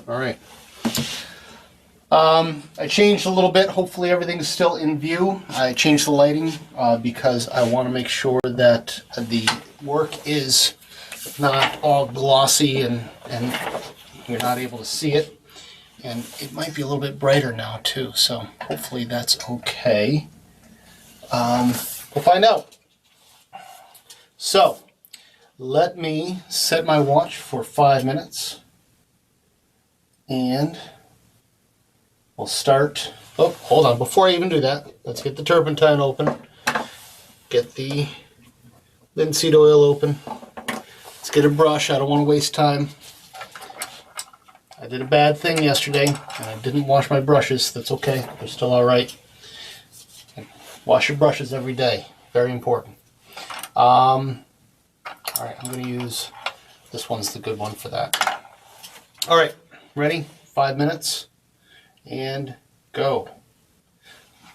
All right. I changed a little bit. Hopefully everything's still in view. I changed the lighting because I want to make sure that the work is not all glossy and you're not able to see it. And it might be a little bit brighter now too, so hopefully that's okay. We'll find out. So, let me set my watch for 5 minutes. And we'll start. Oh, hold on. Before I even do that, let's get the turpentine open. Get the linseed oil open. Let's get a brush. I don't want to waste time. I did a bad thing yesterday, and I didn't wash my brushes. That's okay. They're still all right. Wash your brushes every day. Very important. All right, I'm going to use, this one's the good one for that. All right, ready? 5 minutes, and go.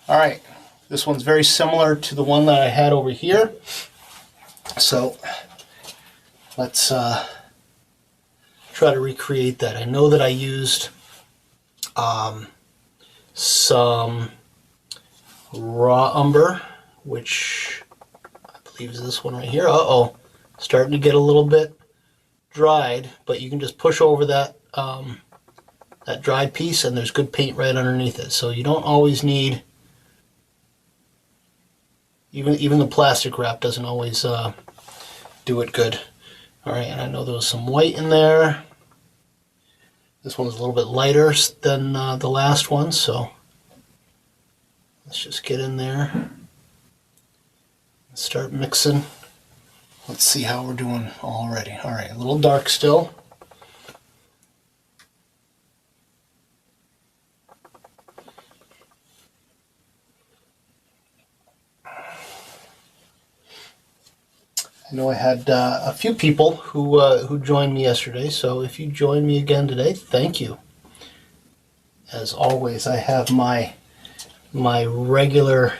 All right, this one's very similar to the one that I had over here. So let's try to recreate that. I know that I used some raw umber, which I believe is this one right here. Uh-oh, starting to get a little bit dried, but you can just push over that that dried piece and there's good paint right underneath it. So you don't always need, even the plastic wrap doesn't always do it good. All right, and I know there was some white in there. This one's a little bit lighter than the last one, so let's just get in there and start mixing. Let's see how we're doing already. All right, a little dark still. I know I had a few people who joined me yesterday, so if you join me again today, thank you. As always, I have my regular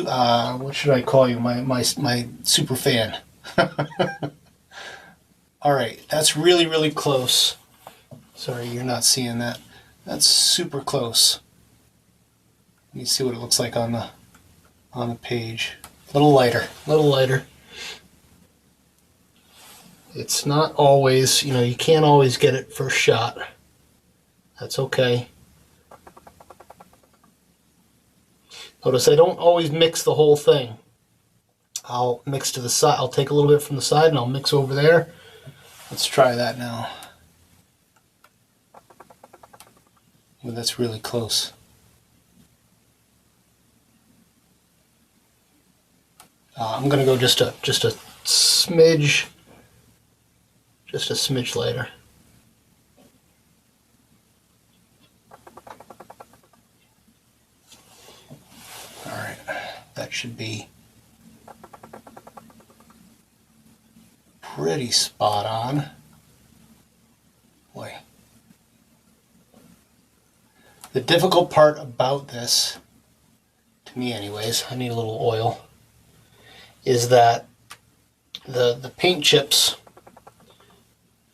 what should I call you? My super fan. All right, that's really close. Sorry, you're not seeing that. That's super close. Let me see what it looks like on the page. A little lighter. It's not always, you can't always get it first shot. That's okay. Notice I don't always mix the whole thing. I'll mix to the side. I'll take a little bit from the side and I'll mix over there. Let's try that now. Well, that's really close. I'm going to go just a smidge lighter. All right, that should be pretty spot on. Boy. The difficult part about this, to me anyways, I need a little oil, is that the paint chips,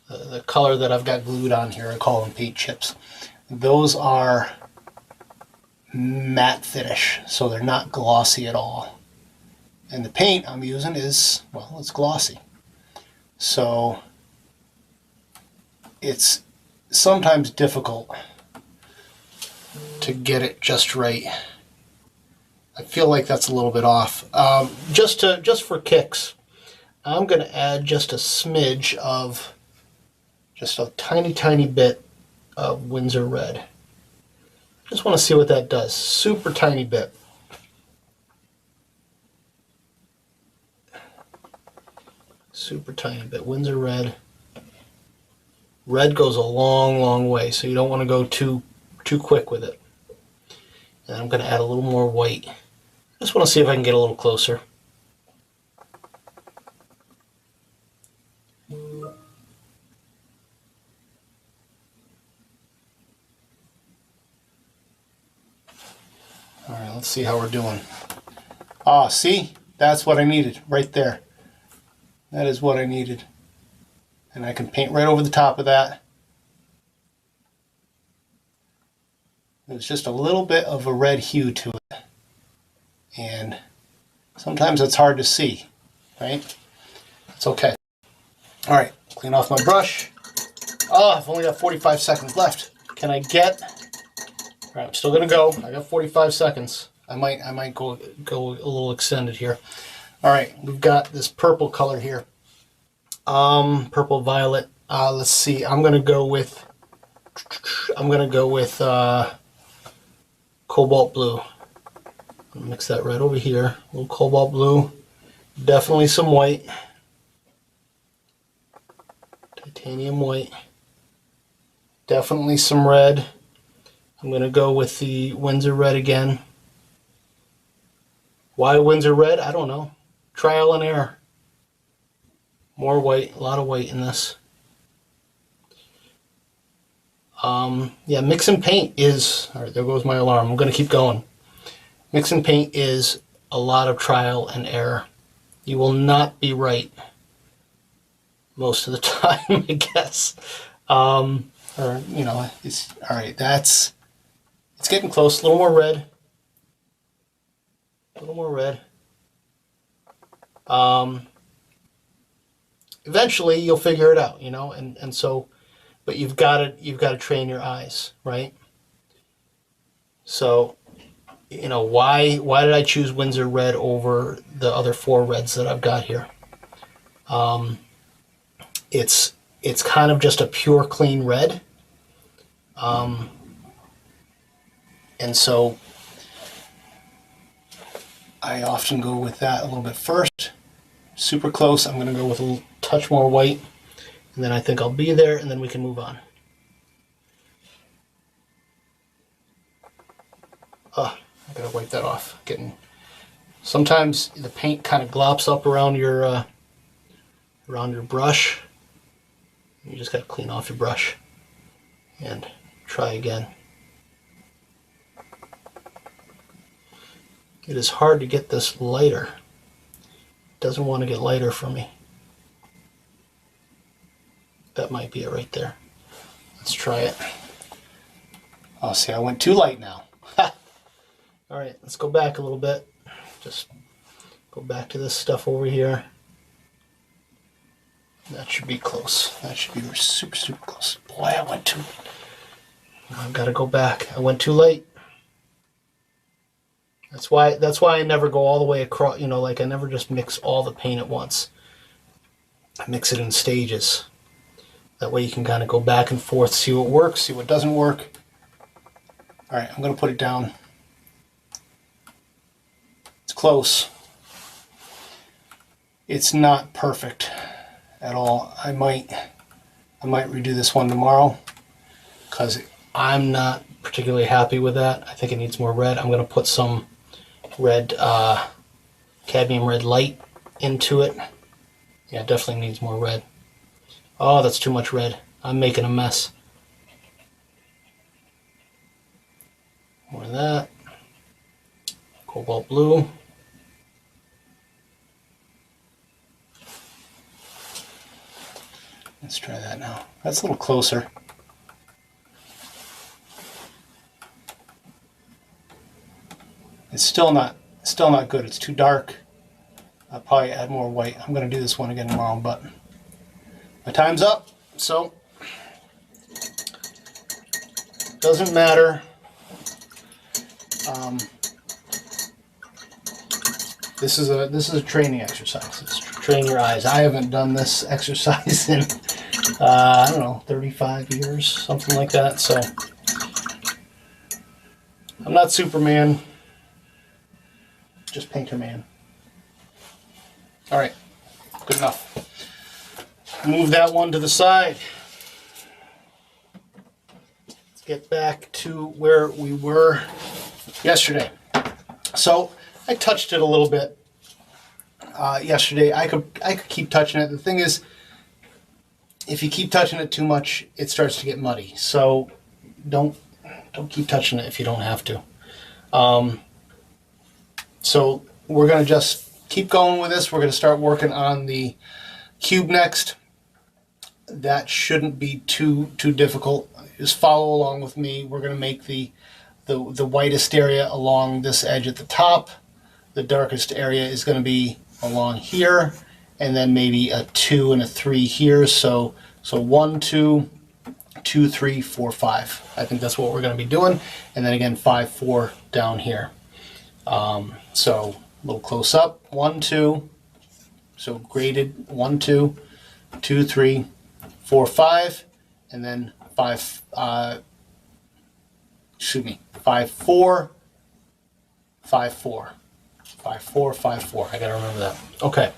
the color that I've got glued on here, I call them paint chips, those are matte finish, so they're not glossy at all. And the paint I'm using is, well, it's glossy. So it's sometimes difficult to get it just right. I feel like that's a little bit off. Just for kicks, I'm going to add just a smidge of, just a tiny bit of Windsor Red. Just want to see what that does. Super tiny bit. Super tiny bit. Windsor Red. Red goes a long way, so you don't want to go too quick with it. And I'm going to add a little more white. Just want to see if I can get a little closer. All right, let's see how we're doing. Ah, see? That's what I needed right there. That is what I needed. And I can paint right over the top of that. There's just a little bit of a red hue to it. And sometimes it's hard to see, right? It's okay. All right, clean off my brush. Oh, I've only got 45 seconds left. Can I get... All right, I'm still gonna go. I got 45 seconds. I might go a little extended here. All right, we've got this purple color here. Purple violet. Let's see. I'm gonna go with Cobalt Blue. Mix that right over here. A little Cobalt Blue. Definitely some white. Titanium white. Definitely some red. I'm going to go with the Windsor Red again. Why Windsor Red? I don't know. Trial and error. More white. A lot of white in this. Yeah, mix and paint is... Alright, there goes my alarm. I'm going to keep going. Mix and paint is a lot of trial and error. You will not be right most of the time, I guess. Or, you know, it's... Alright, that's... It's getting close. A little more red. A little more red. Eventually, you'll figure it out, you know, and so... But you've got to train your eyes, right? So, you know, why did I choose Windsor Red over the other 4 reds that I've got here? It's kind of just a pure, clean red. And so I often go with that a little bit first. Super close. I'm going to go with a touch more white. And then I think I'll be there, and then we can move on. I gotta wipe that off. Sometimes the paint kind of glops up around your brush. You just gotta clean off your brush and try again. It is hard to get this lighter. It doesn't want to get lighter for me. That might be it right there. Let's try it. Oh, see, I went too light now. All right, let's go back a little bit. Just go back to this stuff over here. That should be close. That should be super, super close. Boy, I went too... I've got to go back. I went too late. That's why I never go all the way across, you know, like I never just mix all the paint at once. I mix it in stages. That way you can kind of go back and forth, see what works, see what doesn't work. All right, I'm going to put it down. It's close. It's not perfect at all. I might redo this one tomorrow because I'm not particularly happy with that. I think it needs more red. I'm going to put some red, Cadmium Red Light into it. Yeah, it definitely needs more red. Oh, that's too much red. I'm making a mess. More of that. Cobalt Blue. Let's try that now. That's a little closer. It's still not good. It's too dark. I'll probably add more white. I'm going to do this one again tomorrow, but my time's up, so doesn't matter. This is a training exercise. It's train your eyes. I haven't done this exercise in I don't know, 35 years, something like that. So I'm not Superman, just Painter Man. All right, good enough. Move that one to the side. Let's get back to where we were yesterday. So I touched it a little bit yesterday. I could keep touching it. The thing is, if you keep touching it too much, it starts to get muddy. So don't keep touching it if you don't have to. So we're gonna just keep going with this. We're gonna start working on the cube next. That shouldn't be too difficult. Just follow along with me. We're going to make the whitest area along this edge at the top. The darkest area is going to be along here, and then maybe a 2 and a 3 here. So 1, 2, 2, 3, 4, 5. I think that's what we're going to be doing. And then again 5, 4 down here. So a little close up. 1, 2. So graded 1, 2, 2, 3, 4, 5, and then 5. 5, 4, 5, 4. 5, 4, 5, 4. I gotta remember that. Okay,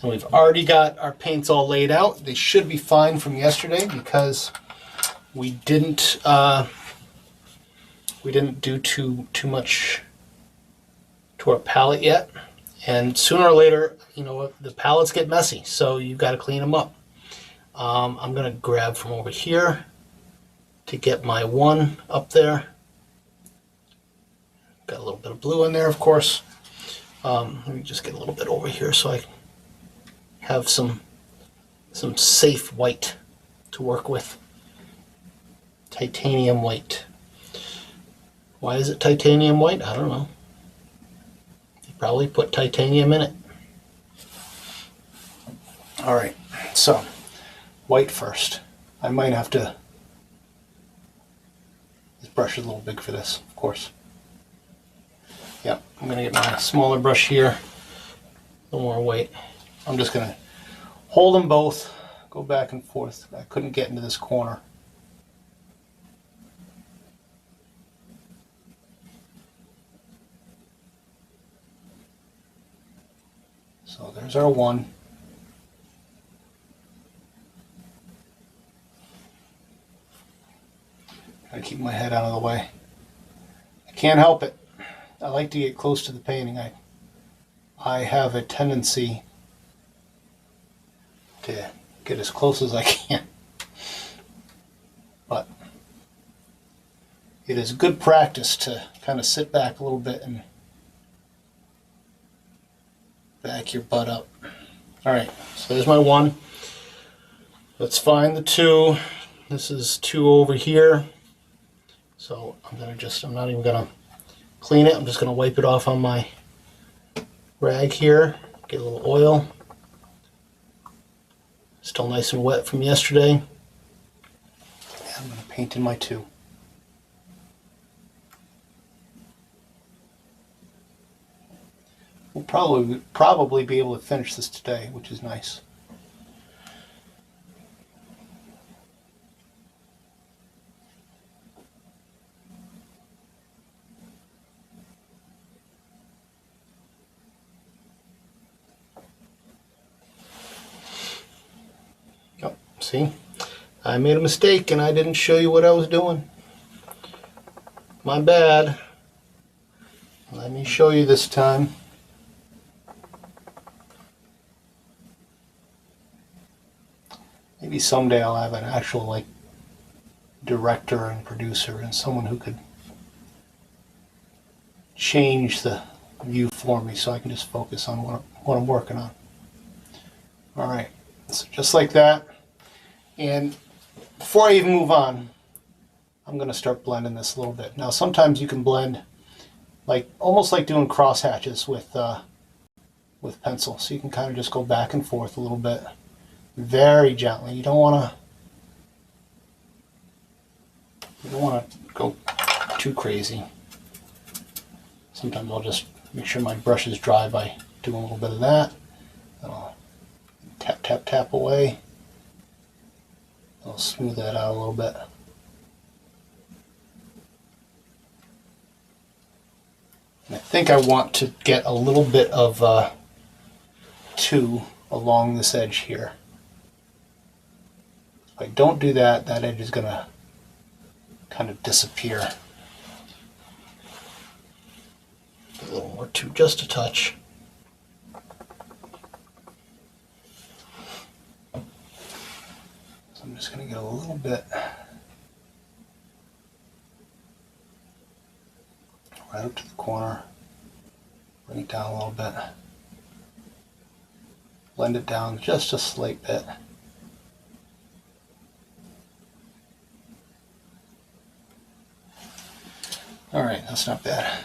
and we've already got our paints all laid out. They should be fine from yesterday because we didn't do too much to our palette yet. And sooner or later, you know, the palettes get messy, so you've got to clean them up. I'm gonna grab from over here to get my 1 up there. Got a little bit of blue in there, of course. Let me just get a little bit over here so I have some safe white to work with. Titanium white. Why is it titanium white? I don't know. You probably put titanium in it. Alright, so white first. I might have to... This brush is a little big for this, of course. Yep, I'm going to get my smaller brush here, a little more weight. I'm just going to hold them both, go back and forth. I couldn't get into this corner. So there's our 1. Gotta keep my head out of the way. I can't help it. I like to get close to the painting. I have a tendency to get as close as I can. But it is good practice to kind of sit back a little bit and back your butt up. Alright, so there's my 1. Let's find the 2. This is 2 over here. So I'm not even gonna clean it. I'm just gonna wipe it off on my rag here. Get a little oil. Still nice and wet from yesterday. And I'm gonna paint in my 2. We'll probably be able to finish this today, which is nice. See, I made a mistake and I didn't show you what I was doing. My bad. Let me show you this time. Maybe someday I'll have an actual like director and producer and someone who could change the view for me so I can just focus on what I'm working on. Alright, so just like that. And before I even move on, I'm going to start blending this a little bit. Now sometimes you can blend like almost like doing cross hatches with pencil. So you can kind of just go back and forth a little bit, very gently. You don't want to go too crazy. Sometimes I'll just make sure my brush is dry by doing a little bit of that. And I'll tap, tap, tap away. I'll smooth that out a little bit. And I think I want to get a little bit of 2 along this edge here. If I don't do that, that edge is going to kind of disappear. A little more 2, just a touch. I'm just going to get a little bit right up to the corner, bring it down a little bit. blend it down just a slight bit. Alright, that's not bad.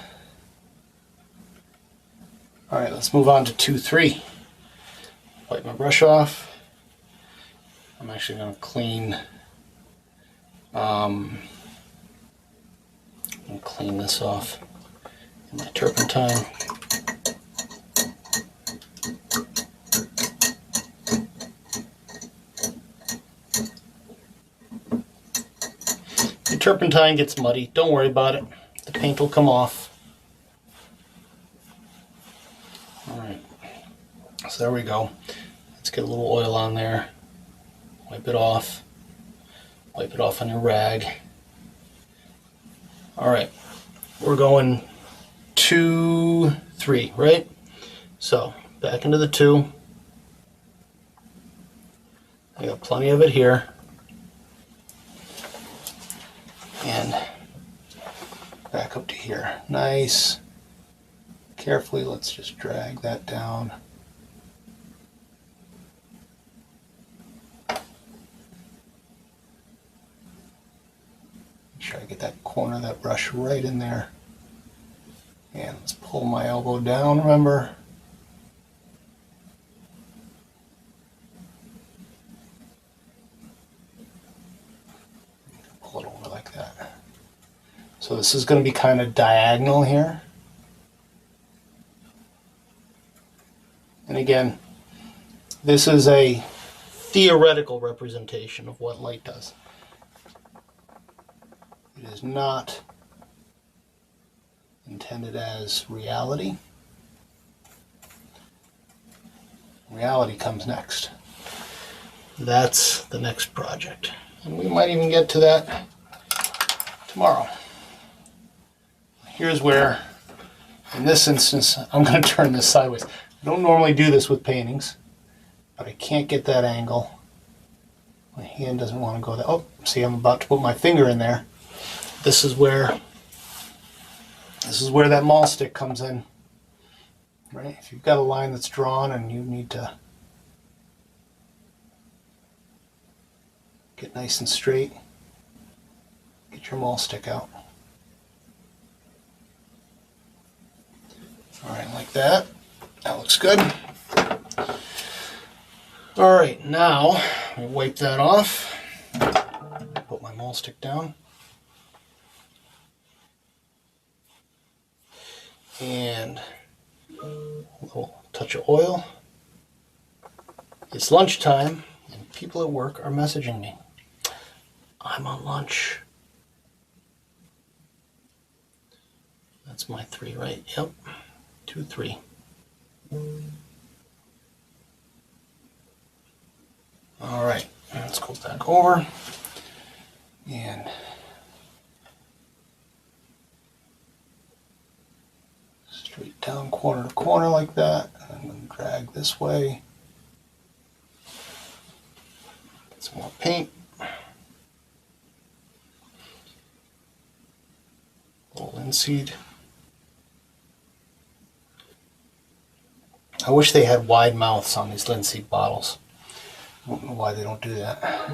Alright, let's move on to 2-3. Wipe my brush off. I'm actually going to clean this off in my turpentine. The turpentine gets muddy, don't worry about it. The paint will come off. Alright, so there we go. Let's get a little oil on there. Wipe it off. Wipe it off on your rag. Alright, we're going 2-3, right? So, back into the 2. I got plenty of it here. And back up to here. Nice. Carefully, let's just drag that down. Make sure I get that corner of that brush right in there. And let's pull my elbow down, remember. Pull it over like that. So this is going to be kind of diagonal here. And again, this is a theoretical representation of what light does. It is not intended as reality. Reality comes next. That's the next project. And we might even get to that tomorrow. Here's where, in this instance, I'm going to turn this sideways. I don't normally do this with paintings, but I can't get that angle. My hand doesn't want to go there. Oh, see, I'm about to put my finger in there. This is where that maul stick comes in. Right? If you've got a line that's drawn and you need to get nice and straight, get your maul stick out. Alright, like that. That looks good. Alright, now I wipe that off. Put my maul stick down. And a little touch of oil. It's lunchtime and people at work are messaging me. I'm on lunch. That's my 3, right? Yep. 2-3. Alright, let's go back over and straight down corner to corner like that, and then drag this way. Get some more paint. A little linseed. I wish they had wide mouths on these linseed bottles. I don't know why they don't do that.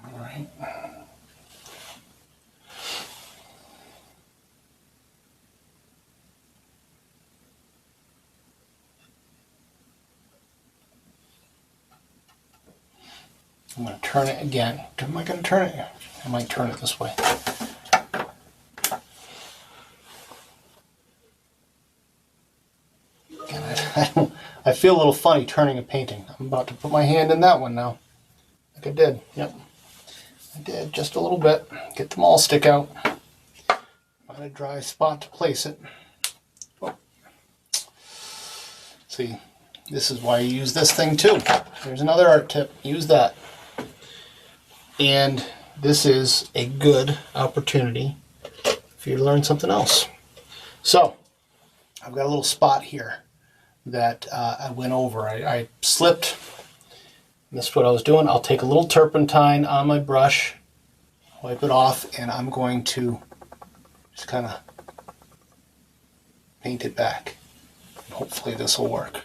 All right. I'm going to turn it again. Am I going to turn it? I might turn it this way. Again, I feel a little funny turning a painting. I'm about to put my hand in that one now. Like I did. Yep. I did just a little bit. Get the maul stick out. Find a dry spot to place it. Oh. See, this is why you use this thing too. Here's another art tip. Use that. And this is a good opportunity for you to learn something else. So, I've got a little spot here that I went over. I slipped Missed what I was doing. I'll take a little turpentine on my brush, wipe it off, and I'm going to just kind of paint it back. And hopefully this will work.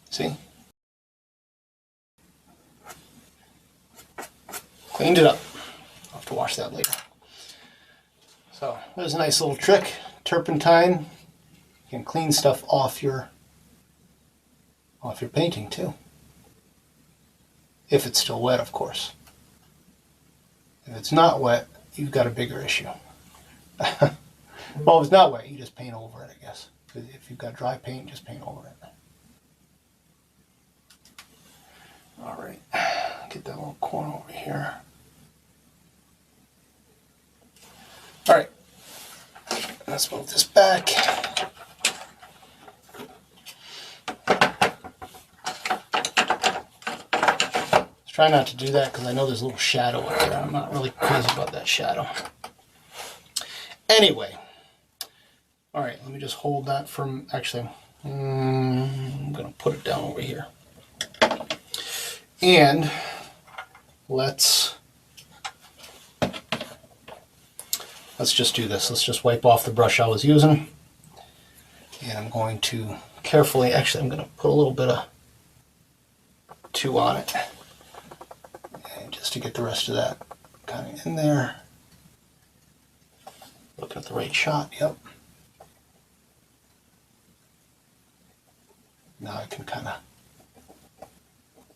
See? Cleaned it up. I'll have to wash that later. So there's a nice little trick. Turpentine, you can clean stuff off your painting too. If it's still wet, of course. If it's not wet, you've got a bigger issue. Well, if it's not wet, you just paint over it, I guess. If you've got dry paint, just paint over it. All right, get that little corner over here. All right, let's move this back. Try not to do that because I know there's a little shadow up there. I'm not really crazy about that shadow. Anyway, all right, let me just hold that from, actually, I'm going to put it down over here. And let's just do this. Let's just wipe off the brush I was using. And I'm going to carefully, actually I'm going to put a little bit of 2 on it. And just to get the rest of that kind of in there. Looking at the right shot, yep. Now I can kind of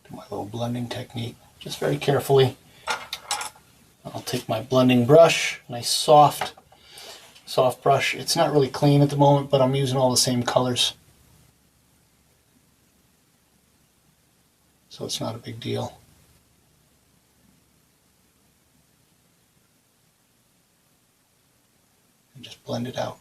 do my little blending technique, just very carefully. I'll take my blending brush, nice soft brush. It's not really clean at the moment, but I'm using all the same colors. So it's not a big deal. And just blend it out.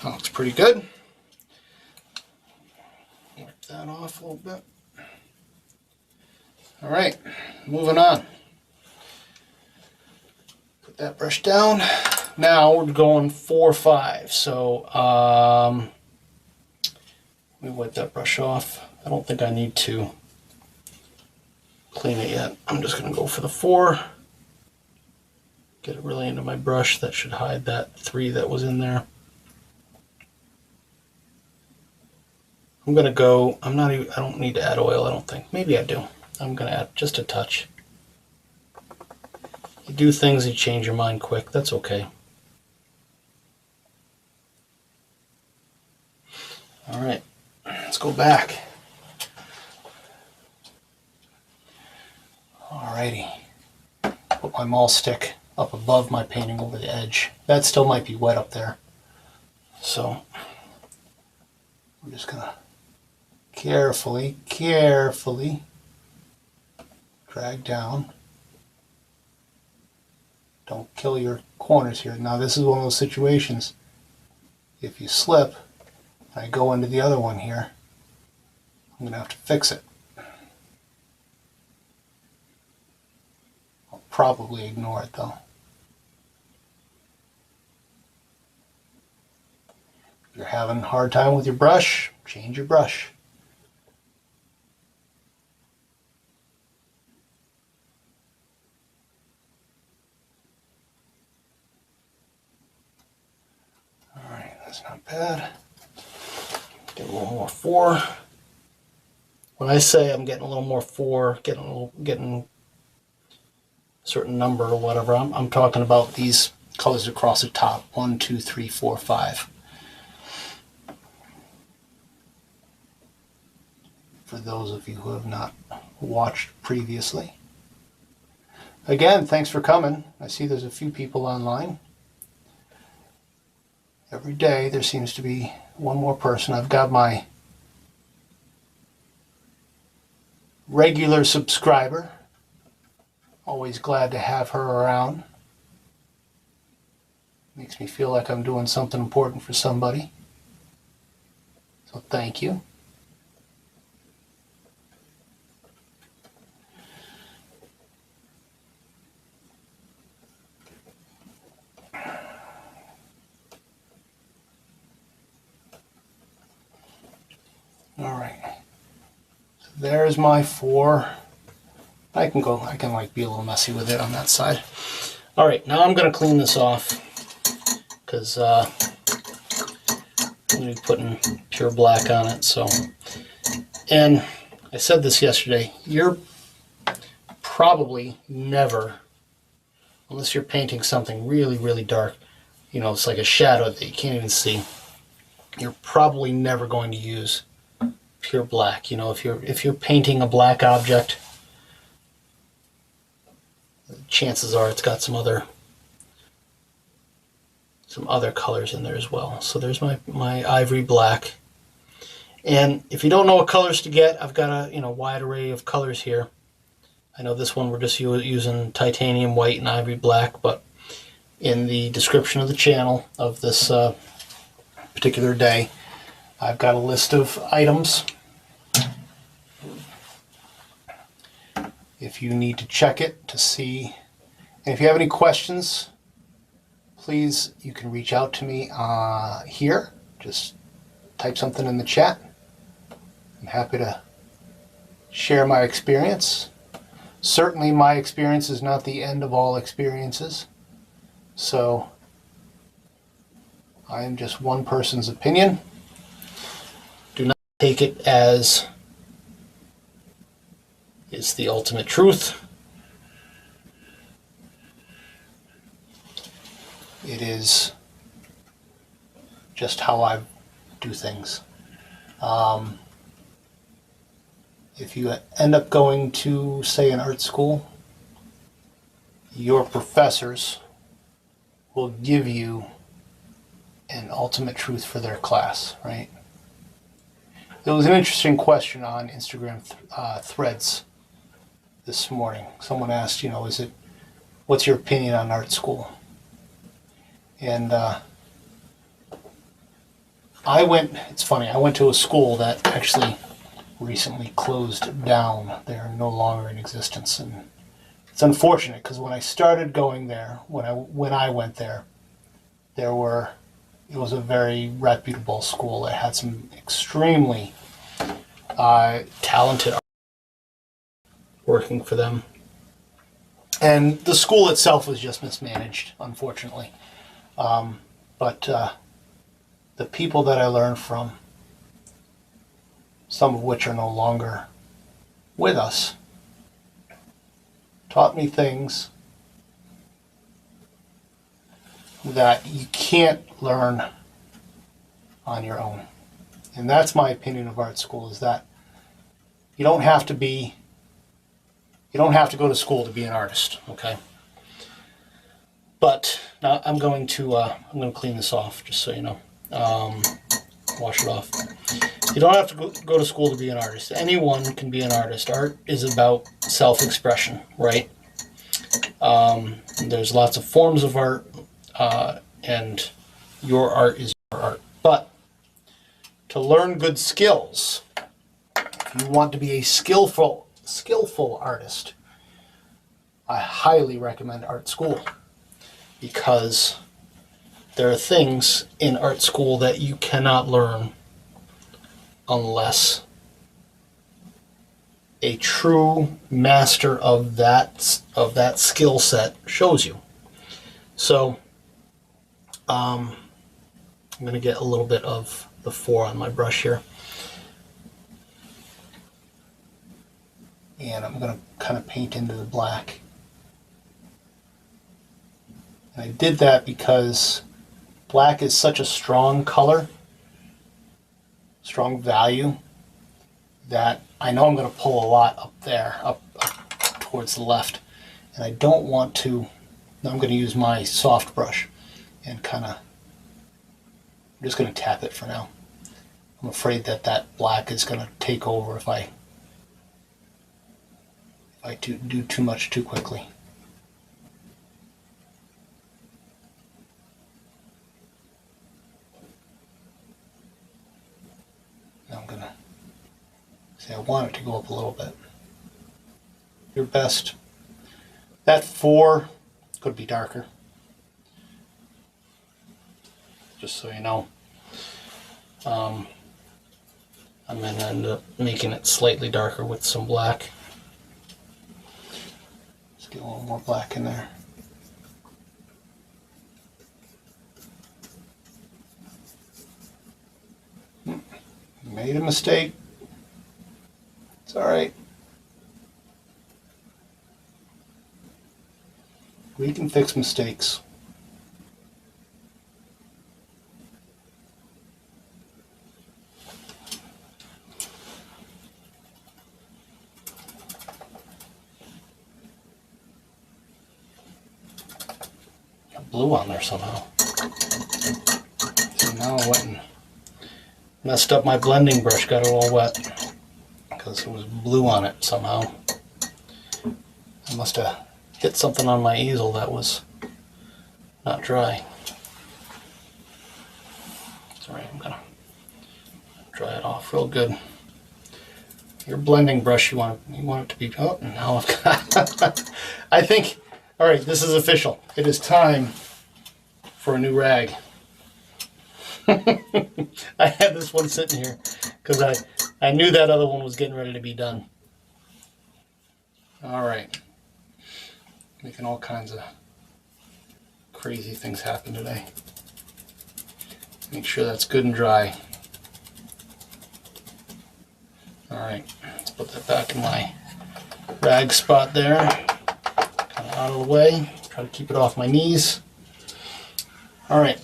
That looks pretty good. Wipe that off a little bit. All right, moving on. Put that brush down. Now we're going 4-5. So let me wipe that brush off. I don't think I need to clean it yet. I'm just going to go for the 4. Get it really into my brush. That should hide that 3 that was in there. I'm going to go, I don't need to add oil, I don't think. Maybe I do. I'm going to add just a touch. You do things, you change your mind quick. That's okay. All right, let's go back. Alrighty. Put my maul stick up above my painting over the edge. That still might be wet up there. So I'm just going to carefully drag down. Don't kill your corners here. Now this is one of those situations, if you slip, and I go into the other one here, I'm going to have to fix it. I'll probably ignore it though. If you're having a hard time with your brush, change your brush. Alright, that's not bad. Get a little more 4. When I say I'm getting a little more 4, getting a certain number or whatever, I'm talking about these colors across the top. 1, 2, 3, 4, 5. For those of you who have not watched previously. Again, thanks for coming. I see there's a few people online. Every day there seems to be one more person. I've got my regular subscriber. Always glad to have her around. Makes me feel like I'm doing something important for somebody. So thank you. All right. So there's my 4. I can like be a little messy with it on that side. All right, now I'm going to clean this off because I'm going to be putting pure black on it. So, and I said this yesterday, you're probably never, unless you're painting something really, really dark, you know, it's like a shadow that you can't even see, you're probably never going to use pure black. You know, if you're painting a black object, chances are it's got some other colors in there as well. So there's my Ivory Black. And if you don't know what colors to get, I've got a wide array of colors here. I know this one we're just using titanium white and Ivory Black, but in the description of the channel of this particular day, I've got a list of items. If you need to check it to see, and if you have any questions, please, you can reach out to me here. Just type something in the chat. I'm happy to share my experience. Certainly my experience is not the end of all experiences. So I am just one person's opinion. Do not take it as it's the ultimate truth. It is just how I do things. If you end up going to, say, an art school, your professors will give you an ultimate truth for their class, right? There was an interesting question on Instagram threads this morning. Someone asked, you know, what's your opinion on art school? And it's funny, I went to a school that actually recently closed down. They're no longer in existence, and it's unfortunate because when I started going there, when I went there, it was a very reputable school that had some extremely talented artists working for them, and the school itself was just mismanaged, unfortunately. But the people that I learned from, some of which are no longer with us, taught me things that you can't learn on your own. And that's my opinion of art school, is that you don't have to go to school to be an artist, okay? But now I'm going to clean this off, just so you know. Wash it off. You don't have to go to school to be an artist. Anyone can be an artist. Art is about self-expression, right? There's lots of forms of art, and your art is your art. But to learn good skills, if you want to be a skillful artist, I highly recommend art school, because there are things in art school that you cannot learn unless a true master of that skill set shows you. So I'm going to get a little bit of the 4 on my brush here, and I'm going to kind of paint into the black. And I did that because black is such a strong color, strong value, that I know I'm going to pull a lot up there, up towards the left. And I don't want to, I'm going to use my soft brush and kind of, I'm just going to tap it for now. I'm afraid that black is going to take over if I do too much too quickly. See, I want it to go up a little bit. Your best. That 4 could be darker. Just so you know. I'm going to end up making it slightly darker with some black. Let's get a little more black in there. Made a mistake. It's alright. We can fix mistakes. Got blue on there somehow. So now I went and messed up my blending brush, got it all wet because it was blue on it somehow. I must have hit something on my easel that was not dry. It's alright, I'm gonna dry it off real good. Your blending brush, you want it to be, oh, now I've got, I think, alright, this is official. It is time for a new rag. I had this one sitting here because I knew that other one was getting ready to be done. Alright. Making all kinds of crazy things happen today. Make sure that's good and dry. Alright, let's put that back in my rag spot there. Kind of out of the way. Try to keep it off my knees. Alright.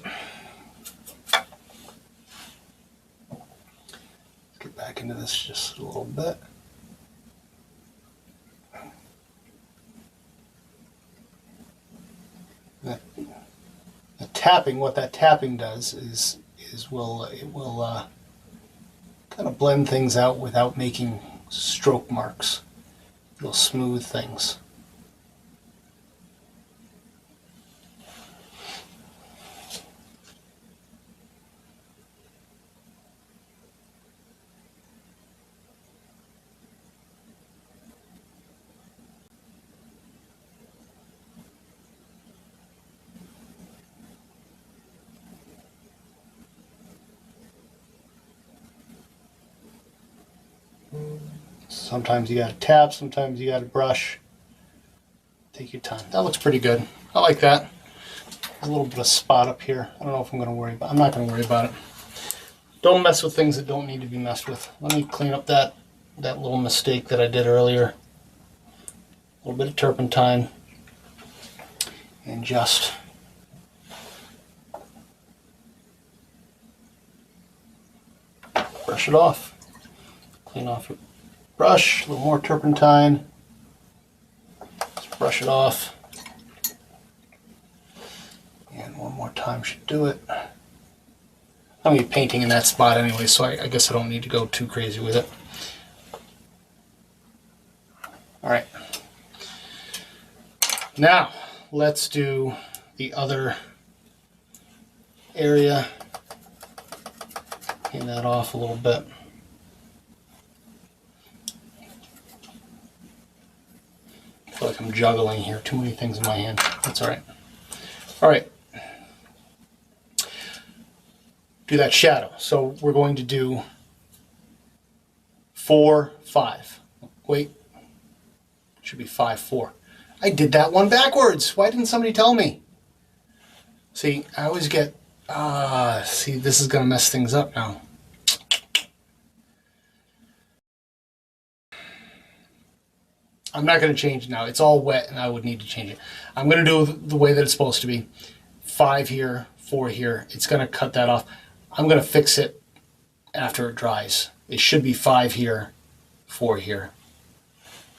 Let's get back into this just a little bit. The tapping, what that tapping does is it will kind of blend things out without making stroke marks. It'll smooth things. Sometimes you gotta tap, sometimes you gotta brush. Take your time. That looks pretty good. I like that. There's a little bit of spot up here. I don't know if I'm gonna worry about it. I'm not gonna worry about it. Don't mess with things that don't need to be messed with. Let me clean up that little mistake that I did earlier. A little bit of turpentine. And just brush it off. Clean off your brush, a little more turpentine. Just brush it off. And one more time should do it. I'm going to be painting in that spot anyway, so I guess I don't need to go too crazy with it. Alright. Now, let's do the other area. Clean that off a little bit. I feel like I'm juggling here. Too many things in my hand. That's alright. Alright. Do that shadow. So we're going to do 4, 5. Wait. It should be 5, 4. I did that one backwards. Why didn't somebody tell me? See, I always get... see, this is going to mess things up now. I'm not going to change it now. It's all wet and I would need to change it. I'm going to do the way that it's supposed to be. 5 here, 4 here. It's going to cut that off. I'm going to fix it after it dries. It should be 5 here, 4 here.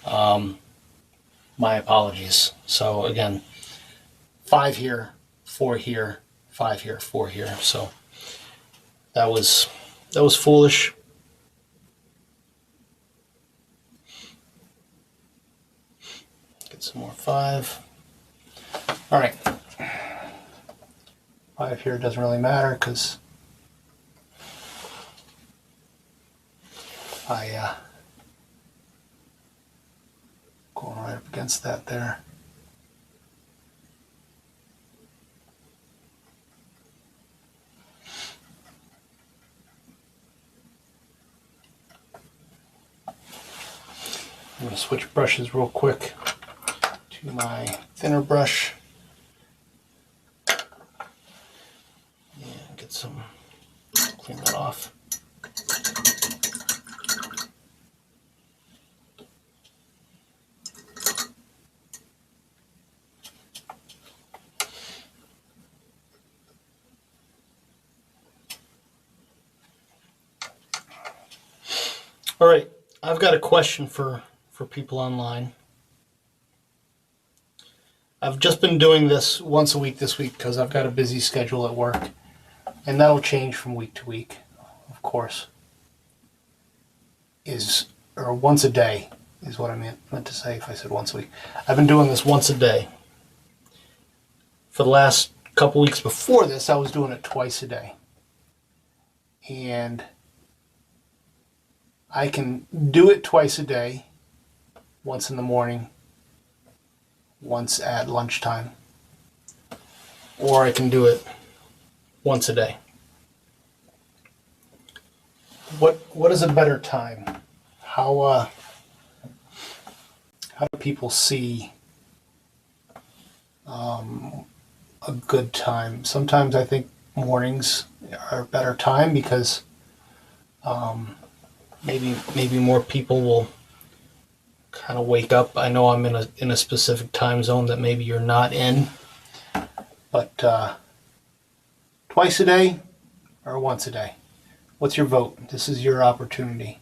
My apologies. So again, 5 here, 4 here, 5 here, 4 here. So that was foolish. Get some more 5. All right. 5 here doesn't really matter because I Going right up against that there. I'm going to switch brushes real quick to my thinner brush. And get some, clean that off. All right, I've got a question for people online. I've just been doing this once a week this week because I've got a busy schedule at work, and that'll change from week to week, of course. Or once a day is what I meant to say if I said once a week. I've been doing this once a day. For the last couple weeks before this, I was doing it twice a day. And I can do it twice a day, once in the morning, once at lunchtime, or I can do it once a day. What is a better time? How do people see a good time? Sometimes I think mornings are a better time because maybe more people will kind of wake up. I know I'm in a specific time zone that maybe you're not in, but twice a day or once a day? What's your vote? This is your opportunity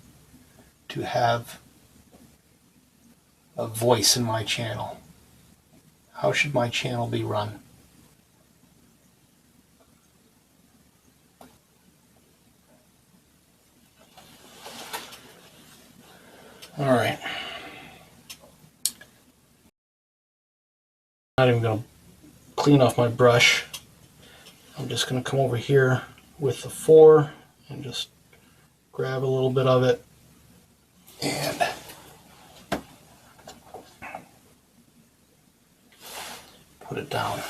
to have a voice in my channel. How should my channel be run? All right. I'm not even going to clean off my brush. I'm just going to come over here with the 4 and just grab a little bit of it and put it down.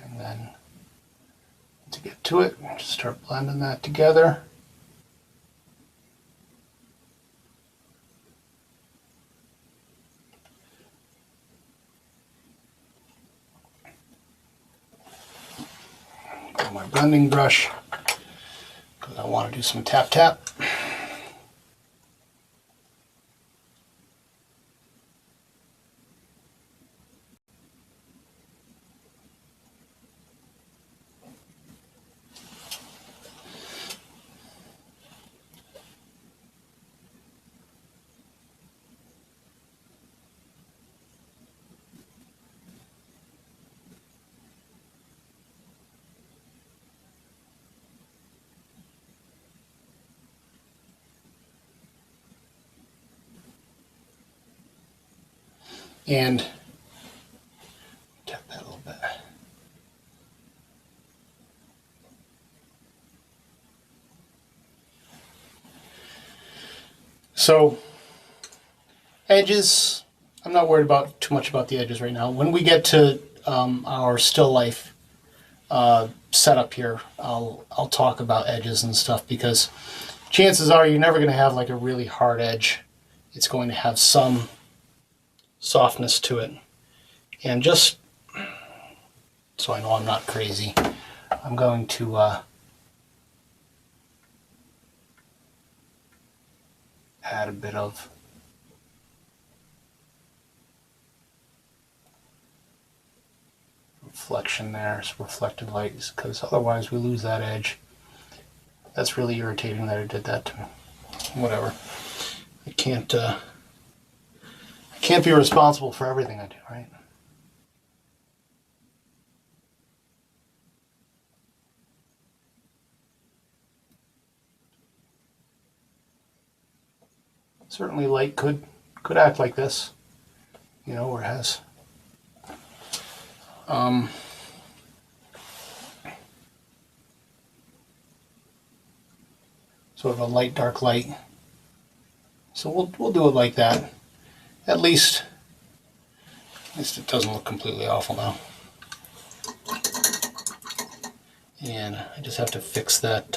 And then to get to it, just start blending that together. Got my blending brush because I want to do some tap tap. And tap that a little bit. So edges, I'm not worried about too much about the edges right now. When we get to our still life setup here, I'll talk about edges and stuff, because chances are you're never going to have like a really hard edge it's going to have some softness to it. And just so I know I'm not crazy, I'm going to add a bit of reflection there, some reflected light, because otherwise we lose that edge. That's really irritating that it did that to me. Whatever. I can't be responsible for everything I do, right? Certainly light could act like this, you know, where it has sort of a light dark light. So we'll do it like that. At least it doesn't look completely awful now. And I just have to fix that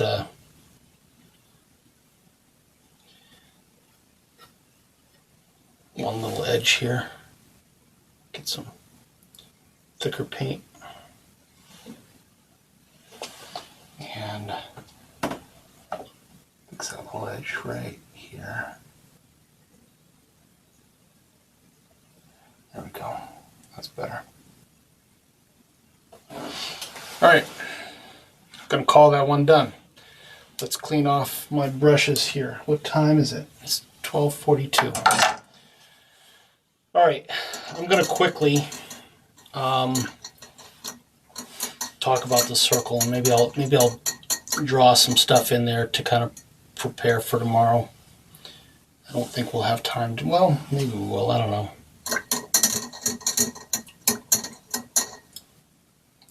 one little edge here. Get some thicker paint. And fix that little edge right here. There we go. That's better. Alright. I'm going to call that one done. Let's clean off my brushes here. What time is it? It's 12:42. Alright. I'm going to quickly talk about the circle, and maybe I'll draw some stuff in there to kind of prepare for tomorrow. I don't think we'll have time to, well, maybe we will, I don't know.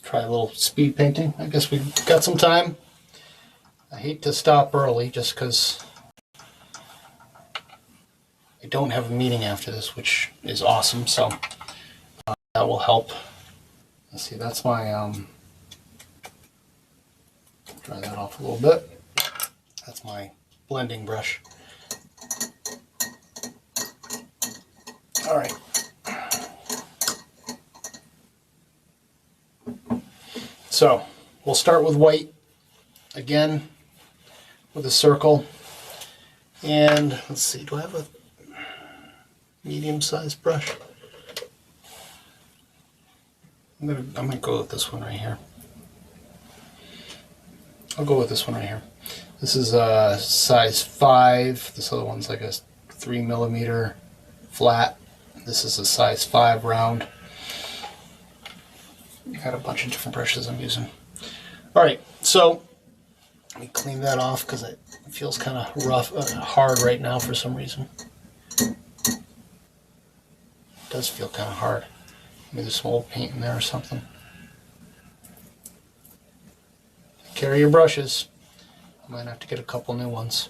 Try a little speed painting. I guess we've got some time. I hate to stop early just because I don't have a meeting after this, which is awesome, so that will help. Let's see, that's my, dry that off a little bit. That's my blending brush. All right. So we'll start with white again with a circle. And let's see, do I have a medium-sized brush? I'm gonna go with this one right here. I'll go with this one right here. This is a size 5. This other one's like a 3mm flat. This is a size 5 round. Got a bunch of different brushes I'm using. Alright, so let me clean that off because it feels kind of rough, hard right now for some reason. It does feel kind of hard. Maybe there's some old paint in there or something. Carry your brushes. I might have to get a couple new ones.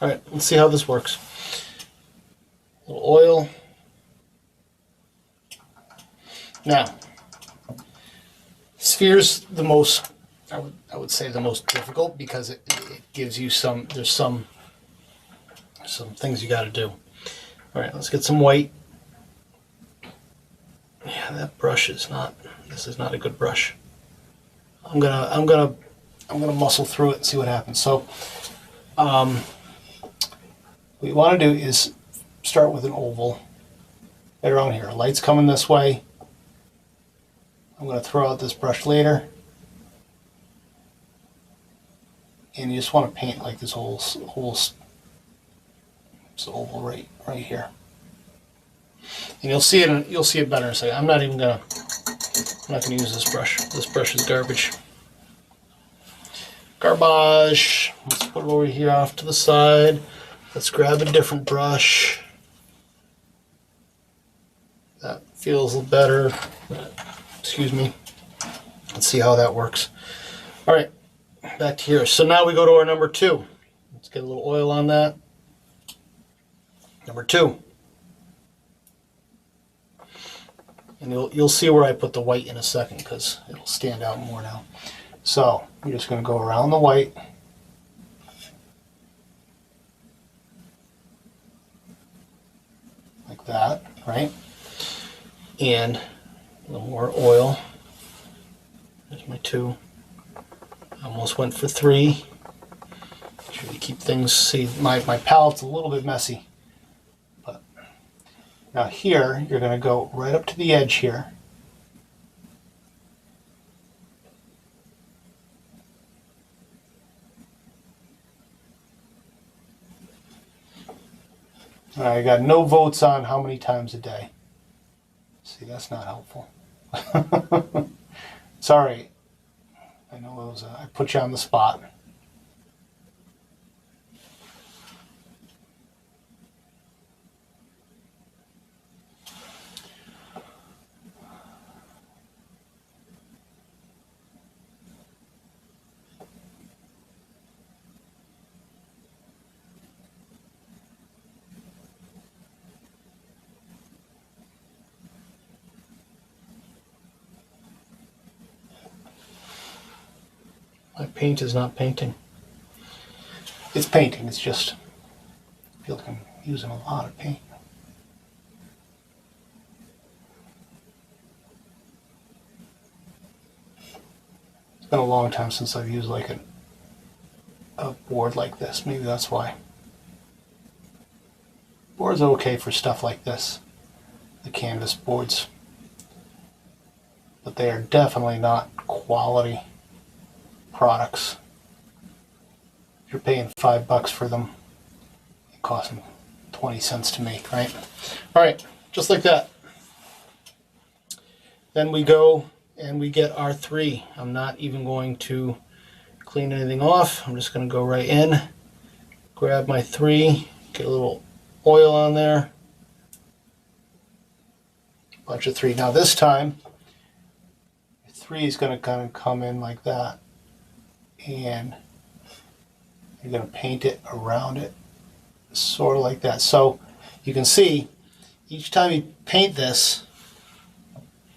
Alright, let's see how this works. A little oil. Now, sphere's the most, I would say the most difficult because it gives you there's some things you got to do. Alright, let's get some white. Yeah, that brush is not, this is not a good brush. I'm gonna muscle through it and see what happens. So, what you want to do is start with an oval right around here. Light's coming this way. I'm going to throw out this brush later, and you just want to paint like this whole oval right here. And you'll see it better in a second. I'm not gonna use this brush. This brush is garbage. Garbage. Let's put it over here off to the side. Let's grab a different brush. That feels better. Excuse me. Let's see how that works. All right, back to here. So now we go to our number 2. Let's get a little oil on that. Number 2. And you'll see where I put the white in a second because it'll stand out more now. So I'm just going to go around the white. that, right? And a little more oil. There's my 2. I almost went for 3. Make sure you keep things, see my palette's a little bit messy. But now here, you're gonna go right up to the edge here. I got no votes on how many times a day. See, that's not helpful. Sorry. I know it was I put you on the spot. My paint is not painting. It's painting, it's just, I feel like I'm using a lot of paint. It's been a long time since I've used like a board like this. Maybe that's why. Boards are okay for stuff like this, the canvas boards. But they are definitely not quality products. If you're paying $5 for them, it costs them 20 cents to make, right? All right, just like that. Then we go and we get our 3. I'm not even going to clean anything off. I'm just going to go right in, grab my 3, get a little oil on there, bunch of 3. Now this time, 3 is going to kind of come in like that, and you're going to paint it around it, sort of like that. So you can see each time you paint this,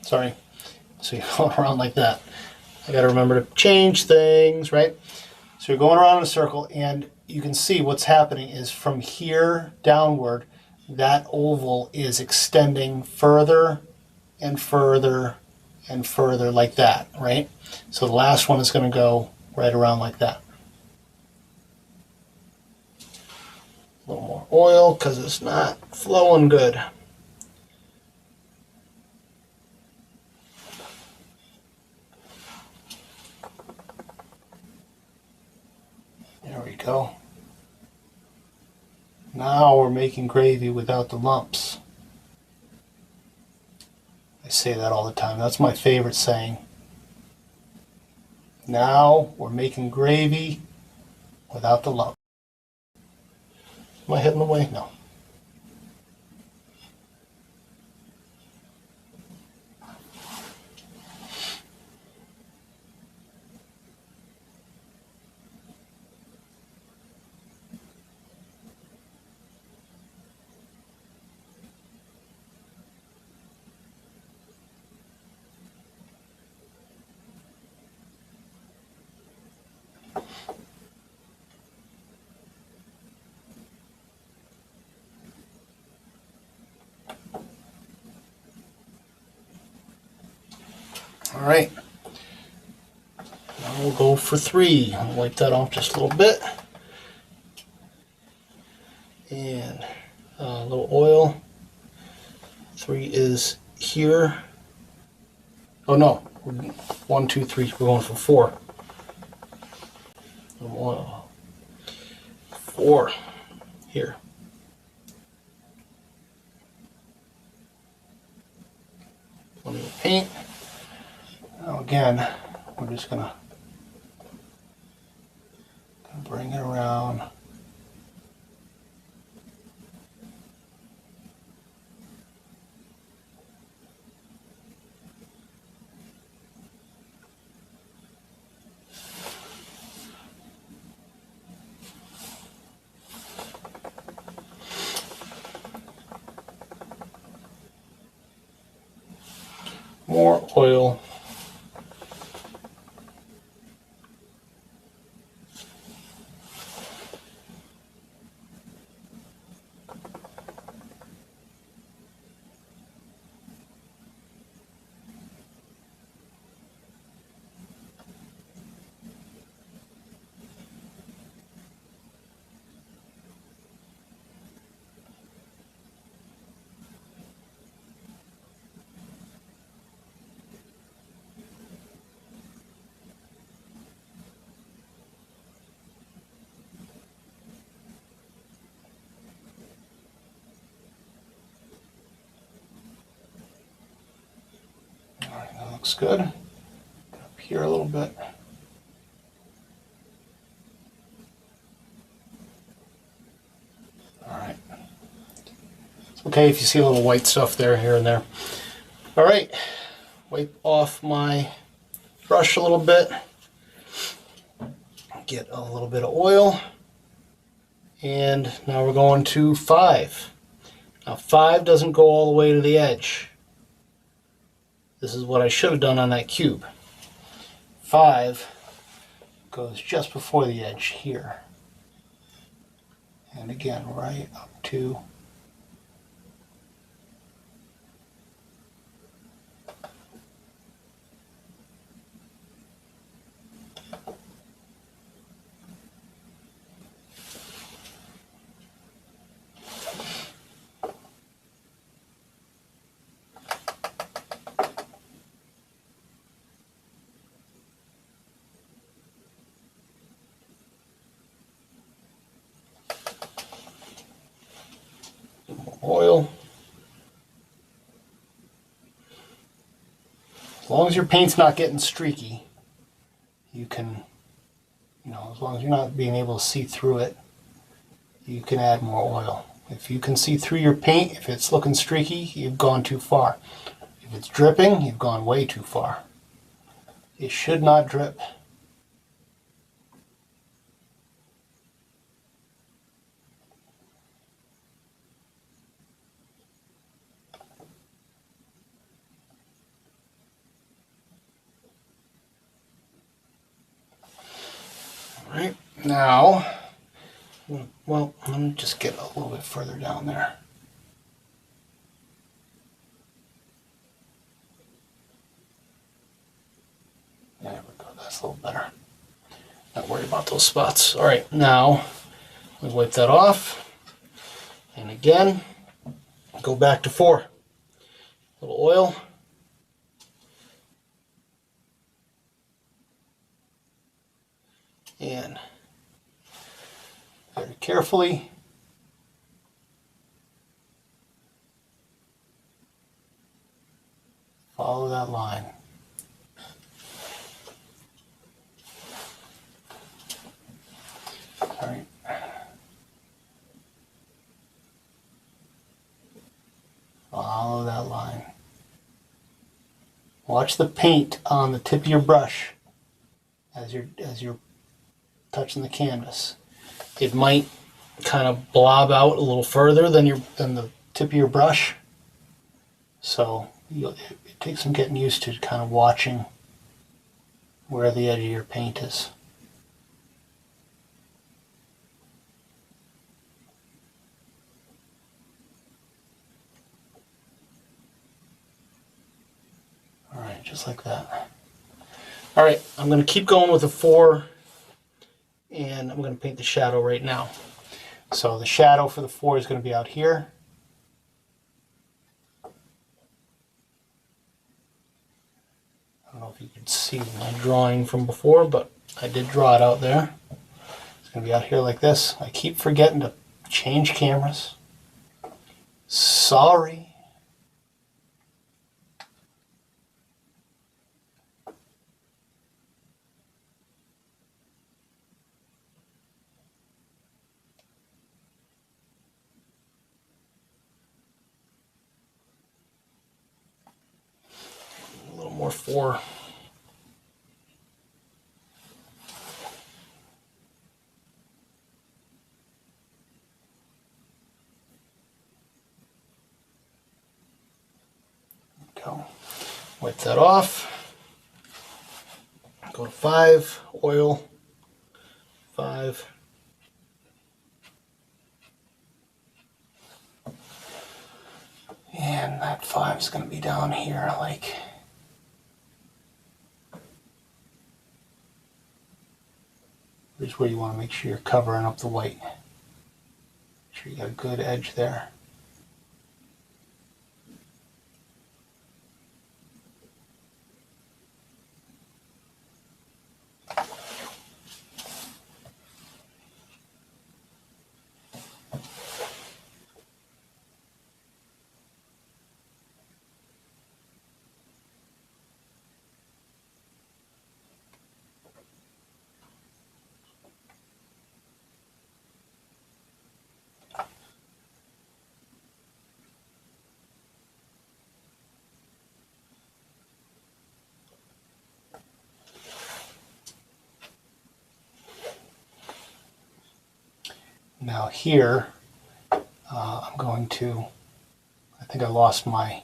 sorry, so you're going around like that. I got to remember to change things, right? So you're going around in a circle, and you can see what's happening is from here downward, that oval is extending further and further and further like that, right? So the last one is going to go right around like that. A little more oil because it's not flowing good. There we go. Now we're making gravy without the lumps. I say that all the time. That's my favorite saying. Now we're making gravy without the lump. Am I heading away? No. All right, now we'll go for 3. I'll wipe that off just a little bit. And a little oil. 3 is here. Oh no, 1, 2, 3, we're going for 4. 4 here. Plenty of paint. Now again, we're just gonna bring it around. More oil. looks good. Up here a little bit. Alright. It's okay if you see a little white stuff there, here and there. Alright, wipe off my brush a little bit. Get a little bit of oil. And now we're going to 5. Now 5 doesn't go all the way to the edge. This is what I should have done on that cube. 5 goes just before the edge here. And again, right up to oil. As long as your paint's not getting streaky, you can, as long as you're not being able to see through it, you can add more oil. If you can see through your paint, if it's looking streaky, you've gone too far. If it's dripping, you've gone way too far. It should not drip. Alright, now, well, let me just get a little bit further down there. There we go, that's a little better. Not worried about those spots. Alright, now, we wipe that off. And again, go back to 4. A little oil. And very carefully follow that line. All right. Follow that line. Watch the paint on the tip of your brush as you're touching the canvas. It might kind of blob out a little further than the tip of your brush. So it takes some getting used to kind of watching where the edge of your paint is. Alright, just like that. Alright, I'm going to keep going with the 4, and I'm going to paint the shadow right now. So the shadow for the 4 is going to be out here. I don't know if you can see my drawing from before, but I did draw it out there. It's going to be out here like this. I keep forgetting to change cameras. Sorry. More 4. Go. Wipe that off. Go to 5, oil, 5. And that 5 is going to be down here like this is where you want to make sure you're covering up the white. Make sure you got a good edge there. Now here, I'm going to, I think I lost my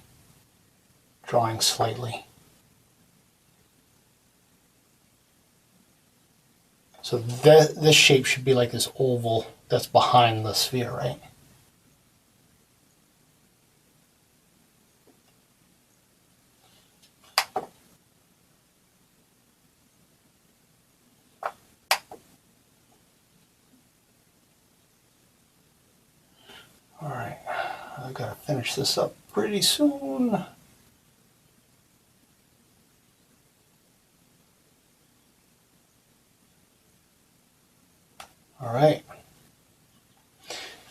drawing slightly. So this shape should be like this oval that's behind the sphere, right? All right, I've got to finish this up pretty soon. All right.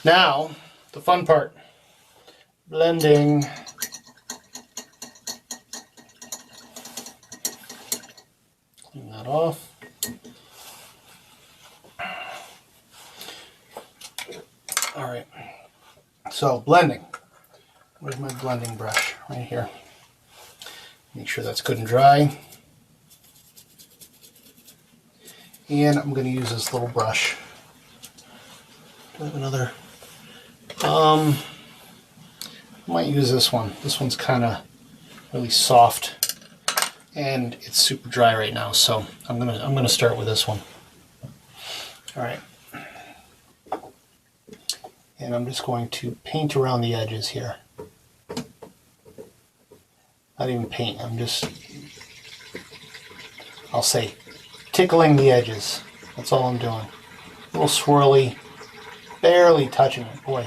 Now, the fun part, blending. Clean that off. All right. So blending. Where's my blending brush? Right here. Make sure that's good and dry. And I'm going to use this little brush. Do I have another? I might use this one. This one's kind of really soft, and it's super dry right now. So I'm gonna start with this one. All right. And I'm just going to paint around the edges here. Not even paint, I'll say, tickling the edges. That's all I'm doing. A little swirly, barely touching it. Boy,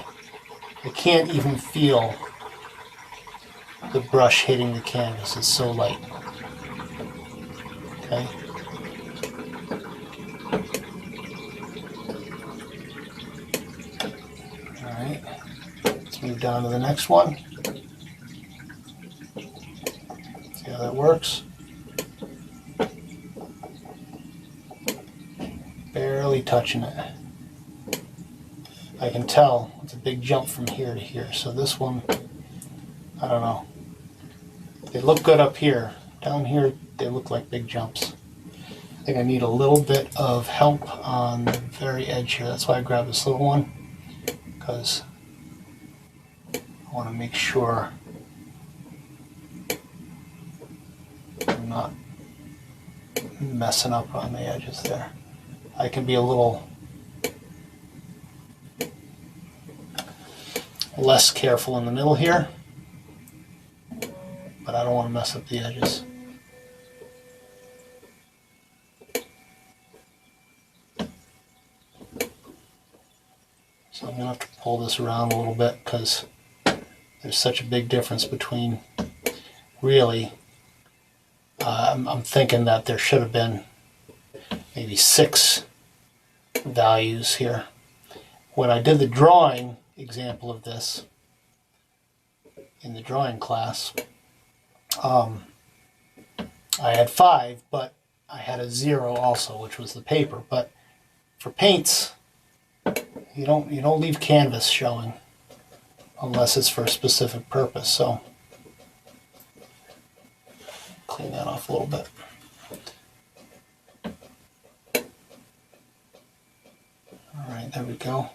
I can't even feel the brush hitting the canvas. It's so light. Okay. Alright, let's move down to the next one. See how that works. Barely touching it. I can tell it's a big jump from here to here. So this one, I don't know. They look good up here. Down here, they look like big jumps. I think I need a little bit of help on the very edge here. That's why I grabbed this little one, because I want to make sure I'm not messing up on the edges there. I can be a little less careful in the middle here, but I don't want to mess up the edges. So I'm going to have to pull this around a little bit because there's such a big difference between, really, I'm thinking that there should have been maybe 6 values here. When I did the drawing example of this in the drawing class, I had 5, but I had a 0 also, which was the paper. But for paints, you don't leave canvas showing unless it's for a specific purpose. So clean that off a little bit. All right, there we go.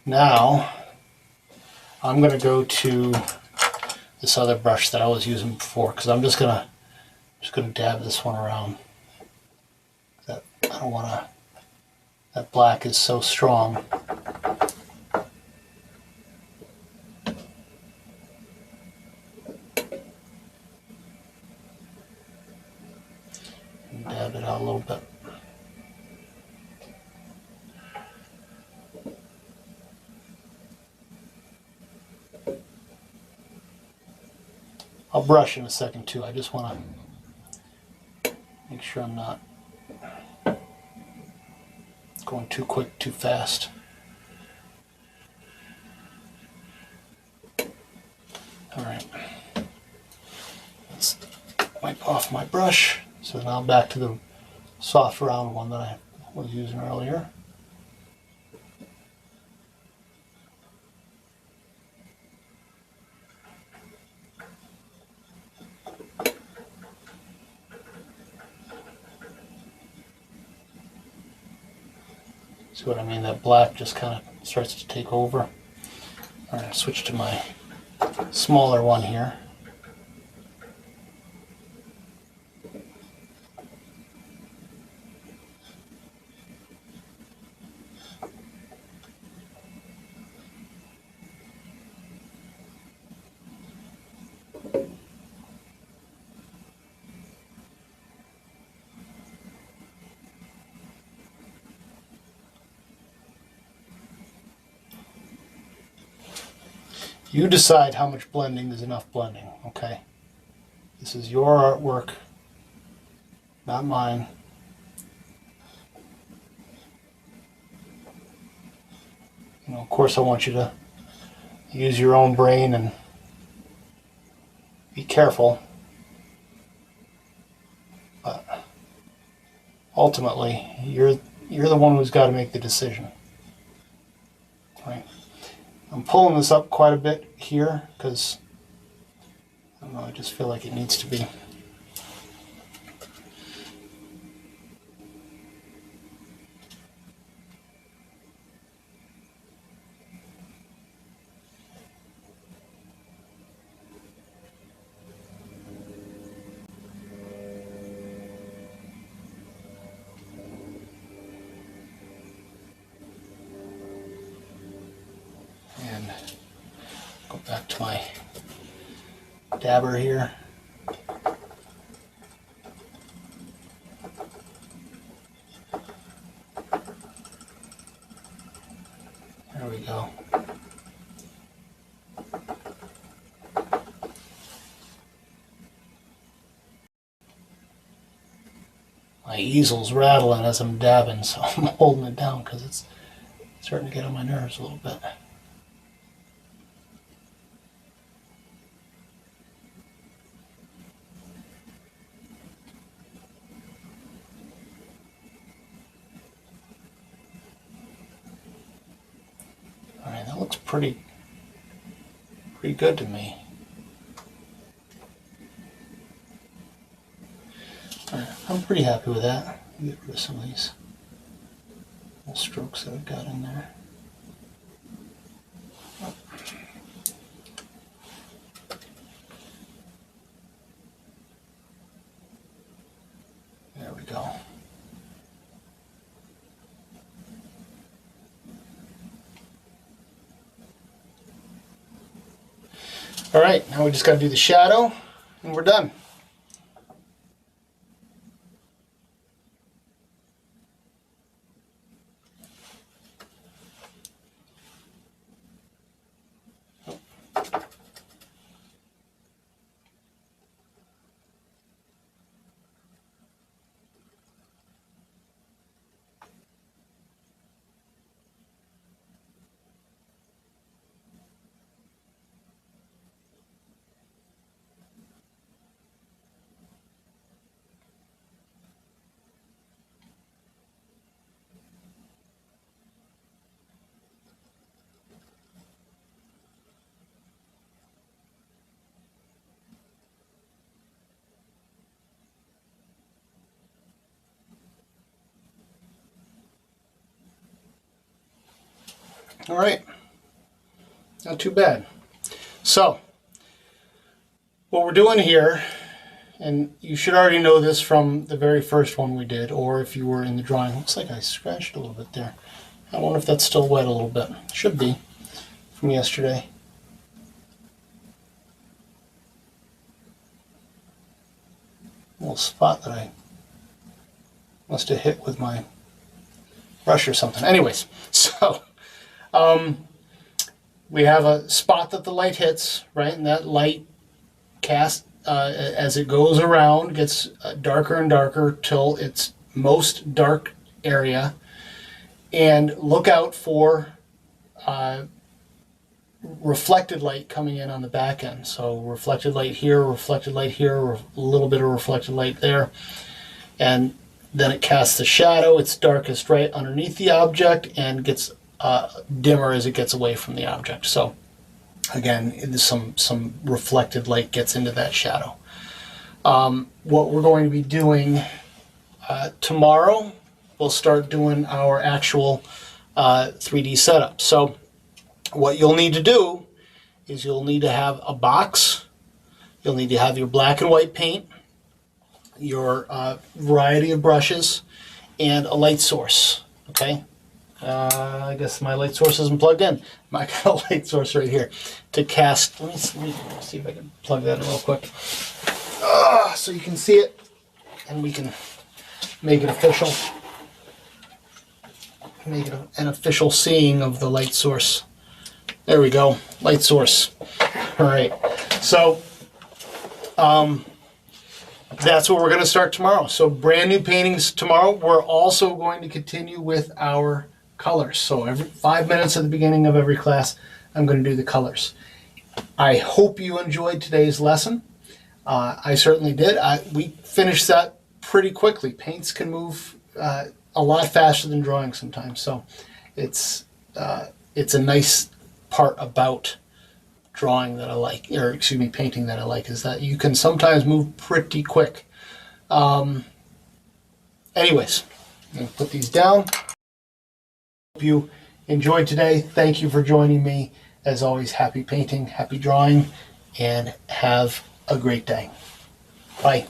Now I'm going to go to this other brush that I was using before, because I'm just gonna dab this one around. That I don't want to. That black is so strong. And dab it out a little bit. I'll brush in a second too. I just want to make sure I'm not going too quick, too fast. All right. Let's wipe off my brush. So now back to the soft round one that I was using earlier. See what I mean? That black just kind of starts to take over. I'm going to switch to my smaller one here. You decide how much blending is enough blending, okay? This is your artwork, not mine. You know, of course I want you to use your own brain and be careful. But ultimately, you're the one who's got to make the decision. Right? I'm pulling this up quite a bit here because I don't know, I just feel like it needs to be. Go back to my dabber here. There we go. My easel's rattling as I'm dabbing, so I'm holding it down because it's starting to get on my nerves a little bit. Alright, that looks pretty good to me. Alright, I'm pretty happy with that. Get rid of some of these little strokes that I've got in there. There we go. All right, now we just got to do the shadow, and we're done. All right, not too bad. So, what we're doing here, and you should already know this from the very first one we did, or if you were in the drawing. Looks like I scratched a little bit there. I wonder if that's still wet a little bit. Should be, from yesterday. A little spot that I must have hit with my brush or something. Anyways, so we have a spot that the light hits, right? And that light cast as it goes around gets darker and darker till its most dark area. And look out for reflected light coming in on the back end. So reflected light here, a little bit of reflected light there. And then it casts the shadow. It's darkest right underneath the object and gets dimmer as it gets away from the object. So again, some reflected light gets into that shadow. What we're going to be doing tomorrow, we'll start doing our actual 3D setup. So what you'll need to do is you'll need to have a box, you'll need to have your black and white paint, your variety of brushes, and a light source, okay? I guess my light source isn't plugged in. I got a light source right here to cast. Let me see if I can plug that in real quick. So you can see it, and we can make it official. Make it an official seeing of the light source. There we go, light source. All right, so that's what we're going to start tomorrow. So brand new paintings tomorrow. We're also going to continue with our colors. So every 5 minutes at the beginning of every class, I'm going to do the colors. I hope you enjoyed today's lesson. I certainly did. We finished that pretty quickly. Paints can move a lot faster than drawing sometimes. So it's a nice part about drawing that I like, or excuse me, painting that I like, is that you can sometimes move pretty quick. Anyways, I'm going to put these down. Hope you enjoyed today. Thank you for joining me. As always, happy painting, happy drawing, and have a great day. Bye.